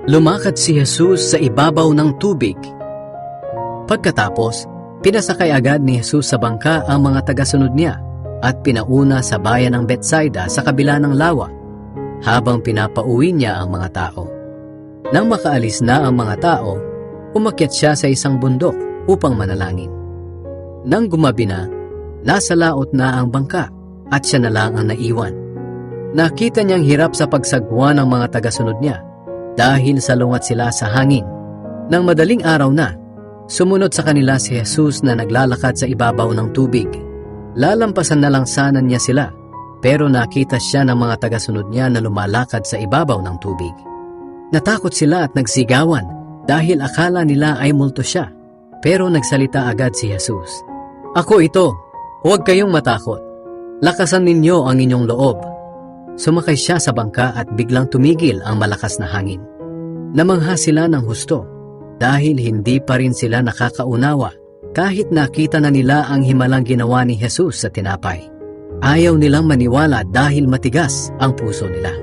Lumakad si Jesus sa ibabaw ng tubig. Pagkatapos, pinasakay agad ni Jesus sa bangka ang mga tagasunod niya at pinauna sa bayan ng Betsaida sa kabila ng lawa habang pinapauwi niya ang mga tao. Nang makaalis na ang mga tao, umakyat siya sa isang bundok upang manalangin. Nang gumabi na, nasa laot na ang bangka at siya na lang ang naiwan. Nakita niyang hirap sa pagsagwa ng mga tagasunod niya dahil salungat sila sa hangin. Nang madaling araw na, sumunod sa kanila si Jesus na naglalakad sa ibabaw ng tubig. Lalampasan na lang sana niya sila, pero nakita siya ng mga tagasunod niya na lumalakad sa ibabaw ng tubig. Natakot sila at nagsigawan dahil akala nila ay multo siya, pero nagsalita agad si Jesus. "Ako ito, huwag kayong matakot. Lakasan ninyo ang inyong loob." Sumakay siya sa bangka at biglang tumigil ang malakas na hangin. Namangha sila ng husto dahil hindi pa rin sila nakakaunawa kahit nakita na nila ang himalang ginawa ni Jesus sa tinapay. Ayaw nilang maniwala dahil matigas ang puso nila.